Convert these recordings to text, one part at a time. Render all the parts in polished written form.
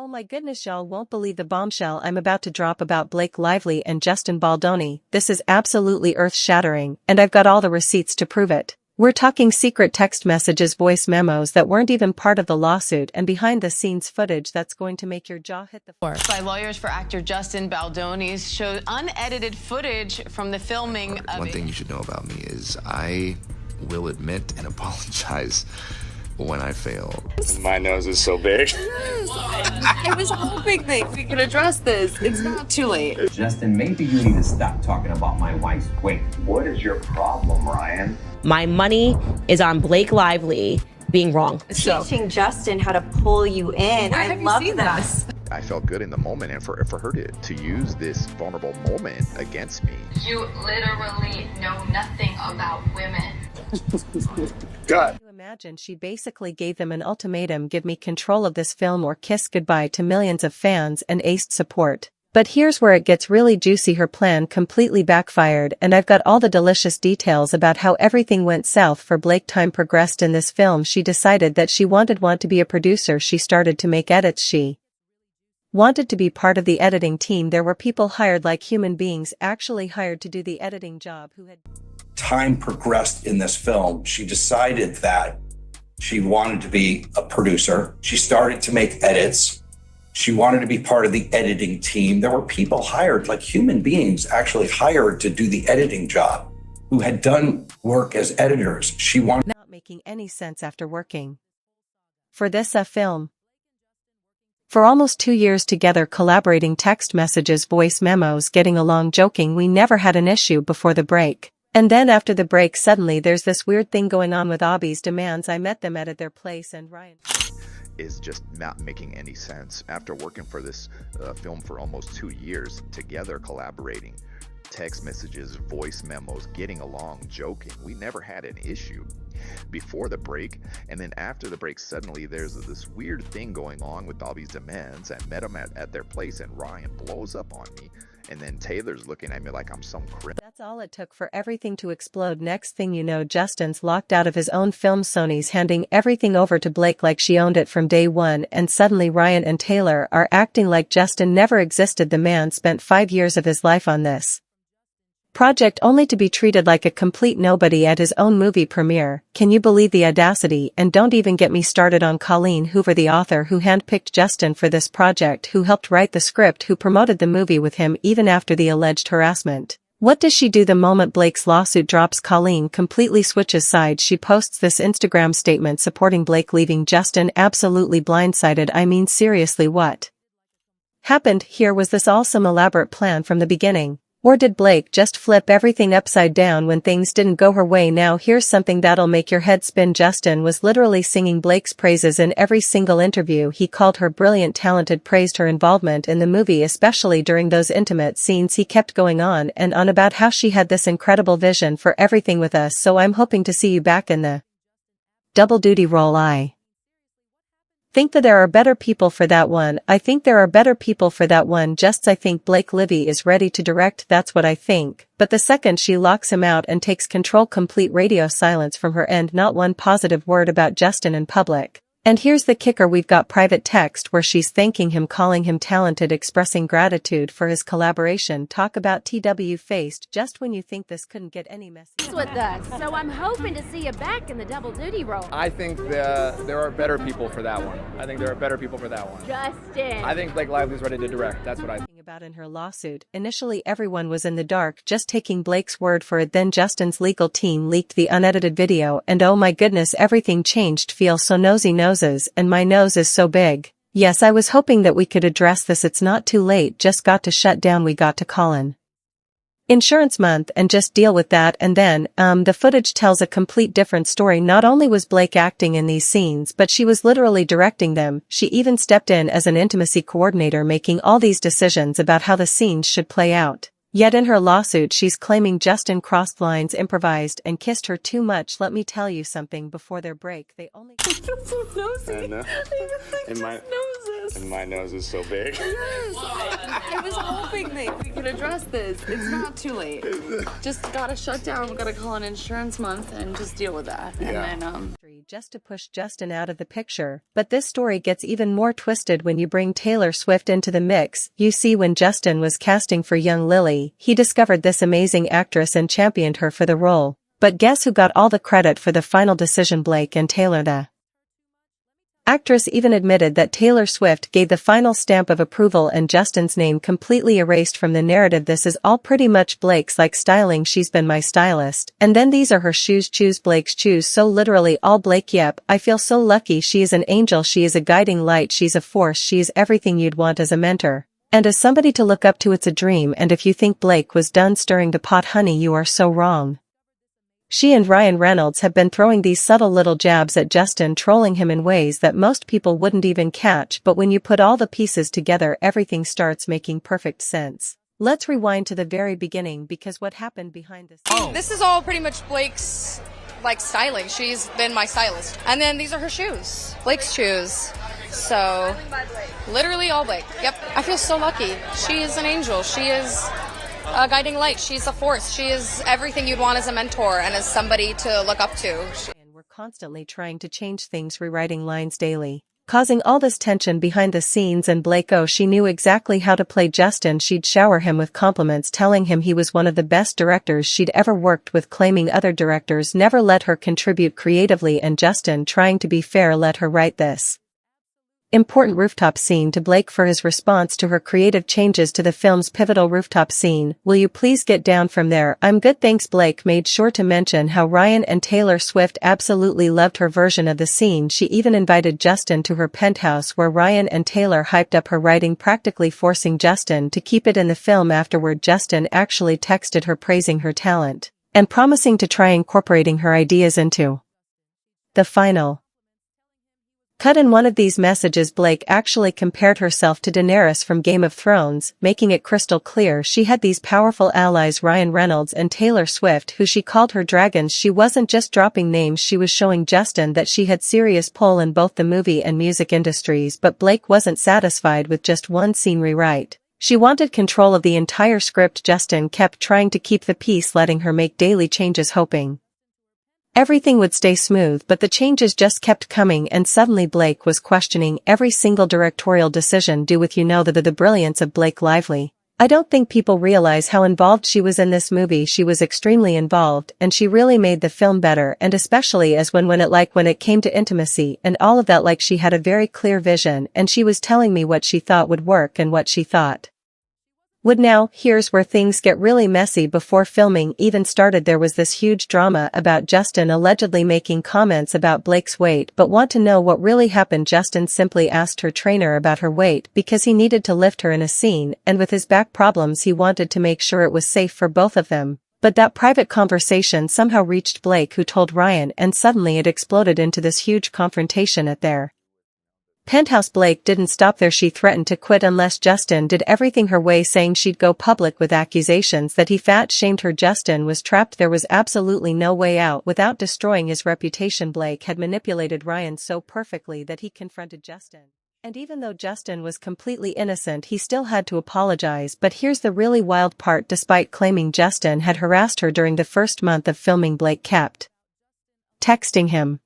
Oh my goodness, y'all won't believe the bombshell I'm about to drop about Blake Lively and Justin Baldoni. This is absolutely earth-shattering, and I've got all the receipts to prove it. We're talking secret text messages, voice memos that weren't even part of the lawsuit, and behind-the-scenes footage that's going to make your jaw hit the floor. By lawyers for actor Justin Baldoni showed unedited footage from the filming of... One thing you should know about me is I will admit and apologize when I fail. My nose is so big. I was hoping that we could address this. It's not too late. Justin, maybe you need to stop talking about my wife's weight. What is your problem, Ryan? My money is on Blake Lively being wrong. Teaching Justin how to pull you in. I love this. I felt good in the moment, and for her to use this vulnerable moment against me. You literally know nothing about women. God. You imagine she basically gave them an ultimatum: give me control of this film or kiss goodbye to millions of fans and aced support. But here's where it gets really juicy. Her plan completely backfired, and I've got all the delicious details about how everything went south for Blake. Time progressed in this film. She decided that she wanted to be a producer. She started to make edits. She wanted to be part of the editing team. There were people hired, like human beings actually hired to do the editing job, who had... Time progressed in this film. She decided that she wanted to be a producer. She started to make edits. She wanted to be part of the editing team. There were people hired, like human beings actually hired to do the editing job, who had done work as editors. She wanted... Not making any sense after working for this film for almost 2 years together, collaborating, text messages, voice memos, getting along, joking. We never had an issue before the break. And then after the break, suddenly there's this weird thing going on with Abby's demands. I met them at their place, and Ryan is just not making any sense. After working for this film for almost 2 years together, collaborating, text messages, voice memos, getting along, joking, we never had an issue before the break. And then after the break, suddenly there's this weird thing going on with Abby's demands. I met them at their place, and Ryan blows up on me. And then Taylor's looking at me like I'm some criminal. That's all it took for everything to explode. Next thing you know, Justin's locked out of his own film. Sony's handing everything over to Blake like she owned it from day one, and suddenly Ryan and Taylor are acting like Justin never existed. The man spent 5 years of his life on this project only to be treated like a complete nobody at his own movie premiere. Can you believe the audacity? And don't even get me started on Colleen Hoover, the author who handpicked Justin for this project, who helped write the script, who promoted the movie with him even after the alleged harassment. What does she do the moment Blake's lawsuit drops? Colleen completely switches sides. She posts this Instagram statement supporting Blake leaving Justin. Absolutely blindsided. I mean, seriously, what happened here? Was this all some elaborate plan from the beginning? Or did Blake just flip everything upside down when things didn't go her way? Now here's something that'll make your head spin. Justin was literally singing Blake's praises in every single interview. He called her brilliant, talented, praised her involvement in the movie, especially during those intimate scenes. He kept going on and on about how she had this incredible vision for everything with us. So I'm hoping to see you back in the double duty role. I think that there are better people for that one. I think there are better people for that one. I think Blake Lively is ready to direct. That's what I think. But the second she locks him out and takes control, complete radio silence from her end. Not one positive word about Justin in public. And here's the kicker: we've got private text where she's thanking him, calling him talented, expressing gratitude for his collaboration. Talk about TW-faced just when you think this couldn't get any messy. That's what does. So I'm hoping to see you back in the double duty role. I think there are better people for that one. Justin. I think Blake Lively's ready to direct. That's what I think. About in her lawsuit. Initially everyone was in the dark, just taking Blake's word for it. Then Justin's legal team leaked the unedited video, and oh my goodness, everything changed. Feel so nosy noses, and my nose is so big. Yes, I was hoping that we could address this. It's not too late, just got to shut down. We got to call in Insurance Month and just deal with that. And then, the footage tells a complete different story. Not only was Blake acting in these scenes, but she was literally directing them. She even stepped in as an intimacy coordinator, making all these decisions about how the scenes should play out. Yet in her lawsuit, she's claiming Justin crossed lines, improvised, and kissed her too much. Let me tell you something, before their break, they only... so nosy. I know. And my nose is so big. I was hoping that we could address this. It's not too late. Just gotta shut down. We gotta call an Insurance Month and just deal with that. Yeah. And then, just to push Justin out of the picture, but this story gets even more twisted when you bring Taylor Swift into the mix. You see, when Justin was casting for young Lily, he discovered this amazing actress and championed her for the role. But guess who got all the credit for the final decision? Blake and Taylor. The actress even admitted that Taylor Swift gave the final stamp of approval and Justin's name completely erased from the narrative. This is all pretty much Blake's like styling. She's been my stylist. And then these are her shoes. Choose Blake's shoes. So literally all Blake. Yep, I feel so lucky. She is an angel. She is a guiding light. She's a force. She is everything you'd want as a mentor. And as somebody to look up to. It's a dream. And if you think Blake was done stirring the pot, honey, you are so wrong. She and Ryan Reynolds have been throwing these subtle little jabs at Justin, trolling him in ways that most people wouldn't even catch, but when you put all the pieces together, everything starts making perfect sense. Let's rewind to the very beginning, because what happened behind the scenes. This is all pretty much Blake's like styling. She's been my stylist. And then these are her shoes. Blake's shoes. So literally all Blake. Yep. I feel so lucky. She is an angel. She is a guiding light. She's a force. She is everything you'd want as a mentor and as somebody to look up to. And we're constantly trying to change things, rewriting lines daily, causing all this tension behind the scenes. And Blake, oh, she knew exactly how to play Justin. She'd shower him with compliments, telling him he was one of the best directors she'd ever worked with, claiming other directors never let her contribute creatively, and Justin, trying to be fair, let her write this important rooftop scene to Blake for his response to her creative changes to the film's pivotal rooftop scene. Will you please get down from there? I'm good, thanks. Blake made sure to mention how Ryan and Taylor Swift absolutely loved her version of the scene. She even invited Justin to her penthouse, where Ryan and Taylor hyped up her writing, practically forcing Justin to keep it in the film. Afterward, Justin actually texted her praising her talent and promising to try incorporating her ideas into the final cut. In one of these messages, Blake actually compared herself to Daenerys from Game of Thrones, making it crystal clear she had these powerful allies, Ryan Reynolds and Taylor Swift, who she called her dragons. She wasn't just dropping names, she was showing Justin that she had serious pull in both the movie and music industries. But Blake wasn't satisfied with just one scene rewrite. She wanted control of the entire script. Justin kept trying to keep the peace, letting her make daily changes, hoping everything would stay smooth, but the changes just kept coming, and suddenly Blake was questioning every single directorial decision. Due with the brilliance of Blake Lively. I don't think people realize how involved she was in this movie. She was extremely involved, and she really made the film better, and especially as when it came to intimacy and all of that, like she had a very clear vision, and she was telling me what she thought would work and what she thought would. Now, here's where things get really messy. Before filming even started, there was this huge drama about Justin allegedly making comments about Blake's weight. But want to know what really happened? Justin simply asked her trainer about her weight because he needed to lift her in a scene, and with his back problems he wanted to make sure it was safe for both of them. But that private conversation somehow reached Blake, who told Ryan, and suddenly it exploded into this huge confrontation at their penthouse. Blake didn't stop there. She threatened to quit unless Justin did everything her way, saying she'd go public with accusations that he fat-shamed her. Justin was trapped. There was absolutely no way out without destroying his reputation. Blake had manipulated Ryan so perfectly that he confronted Justin. And even though Justin was completely innocent, he still had to apologize. But here's the really wild part. Despite claiming Justin had harassed her during the first month of filming, Blake kept texting him,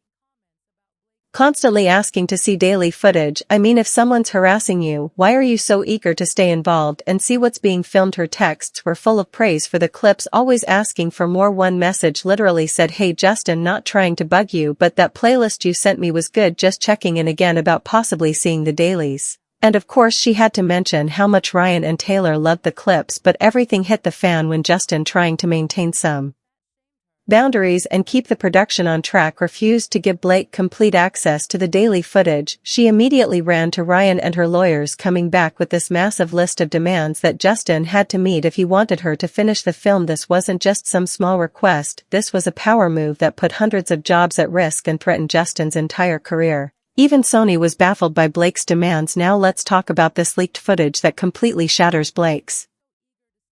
constantly asking to see daily footage. I mean, if someone's harassing you, why are you so eager to stay involved and see what's being filmed? Her texts were full of praise for the clips, always asking for more. One message literally said, "Hey Justin, not trying to bug you, but that playlist you sent me was good, just checking in again about possibly seeing the dailies." And of course she had to mention how much Ryan and Taylor loved the clips. But everything hit the fan when Justin, trying to maintain some boundaries and keep the production on track, refused to give Blake complete access to the daily footage. She immediately ran to Ryan and her lawyers, coming back with this massive list of demands that Justin had to meet if he wanted her to finish the film. This wasn't just some small request, this was a power move that put hundreds of jobs at risk and threatened Justin's entire career. Even Sony was baffled by Blake's demands. Now let's talk about this leaked footage that completely shatters Blake's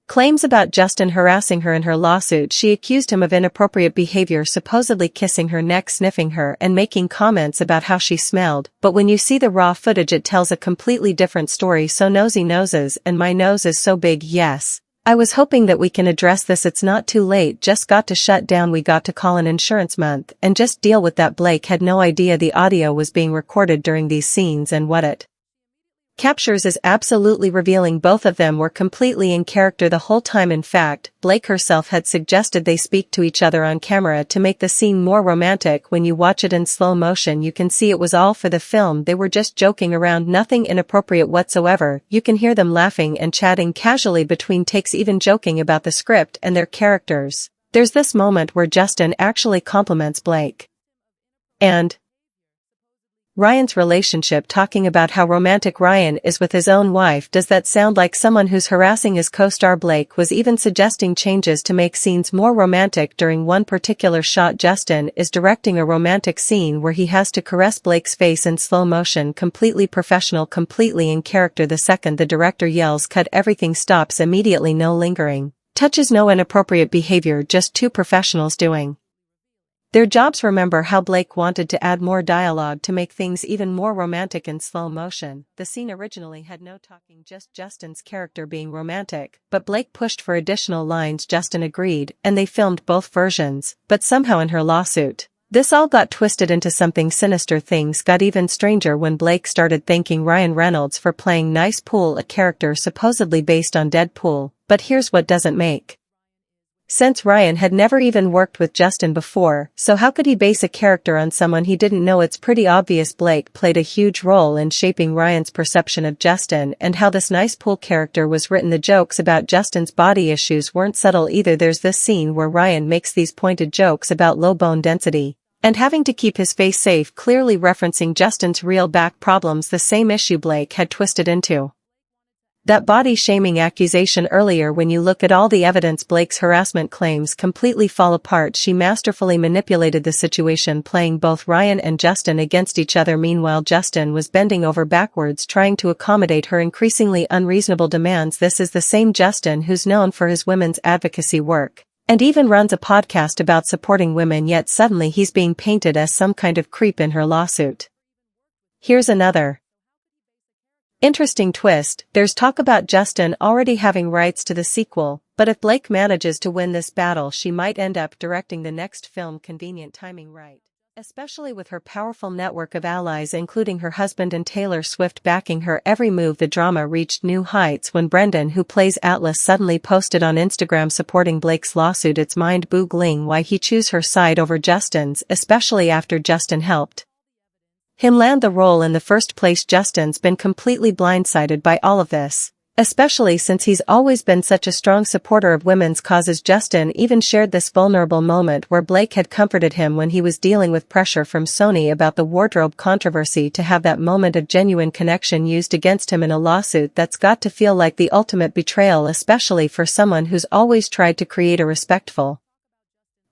claims about Justin harassing her. In her lawsuit, she accused him of inappropriate behavior, supposedly kissing her neck, sniffing her, and making comments about how she smelled. But when you see the raw footage, it tells a completely different story. So nosy noses, and my nose is so big. Yes, I was hoping that we can address this. It's not too late, just got to shut down. We got to call an insurance month and just deal with that. Blake had no idea the audio was being recorded during these scenes, and what it captures is absolutely revealing. Both of them were completely in character the whole time. In fact, Blake herself had suggested they speak to each other on camera to make the scene more romantic. When you watch it in slow motion, you can see it was all for the film. They were just joking around, nothing inappropriate whatsoever. You can hear them laughing and chatting casually between takes, even joking about the script and their characters. There's this moment where Justin actually compliments Blake and Ryan's relationship, talking about how romantic Ryan is with his own wife. Does that sound like someone who's harassing his co-star? Blake was even suggesting changes to make scenes more romantic. During one particular shot, Justin is directing a romantic scene where he has to caress Blake's face in slow motion. Completely professional, completely in character. The second the director yells cut, everything stops immediately. No lingering touches, no inappropriate behavior, just two professionals doing their jobs. Remember how Blake wanted to add more dialogue to make things even more romantic in slow motion. The scene originally had no talking, just Justin's character being romantic, but Blake pushed for additional lines. Justin agreed, and they filmed both versions, but somehow in her lawsuit, this all got twisted into something sinister. Things got even stranger when Blake started thanking Ryan Reynolds for playing Nice Pool, a character supposedly based on Deadpool. But here's what doesn't make since: Ryan had never even worked with Justin before, so how could he base a character on someone he didn't know? It's pretty obvious Blake played a huge role in shaping Ryan's perception of Justin and how this Nice Pool character was written. The jokes about Justin's body issues weren't subtle either. There's this scene where Ryan makes these pointed jokes about low bone density and having to keep his face safe, clearly referencing Justin's real back problems, the same issue Blake had twisted into that body-shaming accusation earlier. When you look at all the evidence, Blake's harassment claims completely fall apart. She masterfully manipulated the situation, playing both Ryan and Justin against each other. Meanwhile, Justin was bending over backwards trying to accommodate her increasingly unreasonable demands. This is the same Justin who's known for his women's advocacy work and even runs a podcast about supporting women, yet suddenly he's being painted as some kind of creep in her lawsuit. Here's another interesting twist. There's talk about Justin already having rights to the sequel, but if Blake manages to win this battle, she might end up directing the next film. Convenient timing, right? Especially with her powerful network of allies, including her husband and Taylor Swift backing her every move. The drama reached new heights when Brendan, who plays Atlas, suddenly posted on Instagram supporting Blake's lawsuit. It's mind-boggling why he chose her side over Justin's, especially after Justin helped him land the role in the first place. Justin's been completely blindsided by all of this, especially since he's always been such a strong supporter of women's causes. Justin even shared this vulnerable moment where Blake had comforted him when he was dealing with pressure from Sony about the wardrobe controversy. To have that moment of genuine connection used against him in a lawsuit, that's got to feel like the ultimate betrayal, especially for someone who's always tried to create a respectful,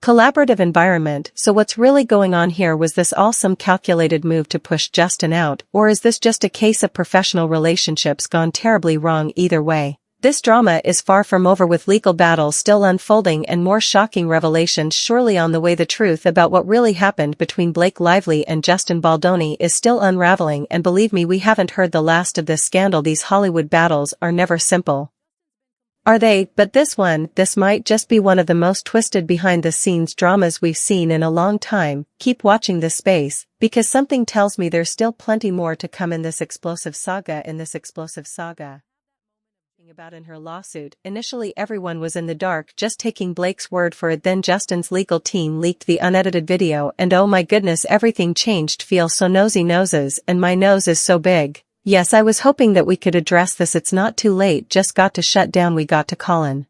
collaborative environment. So what's really going on here? Was this all some calculated move to push Justin out, or is this just a case of professional relationships gone terribly wrong? Either way, this drama is far from over, with legal battles still unfolding and more shocking revelations surely on the way. The truth about what really happened between Blake Lively and Justin Baldoni is still unraveling, and believe me, we haven't heard the last of this scandal. These Hollywood battles are never simple, are they? But this might just be one of the most twisted behind-the-scenes dramas we've seen in a long time. Keep watching this space, because something tells me there's still plenty more to come in this explosive saga. About in her lawsuit, initially everyone was in the dark, just taking Blake's word for it. Then Justin's legal team leaked the unedited video, and oh my goodness, everything changed. Feel so nosy noses, and my nose is so big. Yes, I was hoping that we could address this. It's not too late, just got to shut down. We got to call an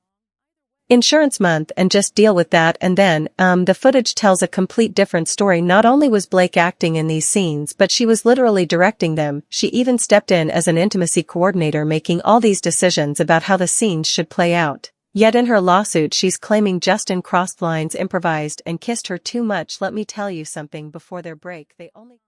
insurance month and just deal with that. And then, the footage tells a complete different story. Not only was Blake acting in these scenes, but she was literally directing them. She even stepped in as an intimacy coordinator, making all these decisions about how the scenes should play out. Yet in her lawsuit, she's claiming Justin crossed lines, improvised, and kissed her too much. Let me tell you something, before their break, they only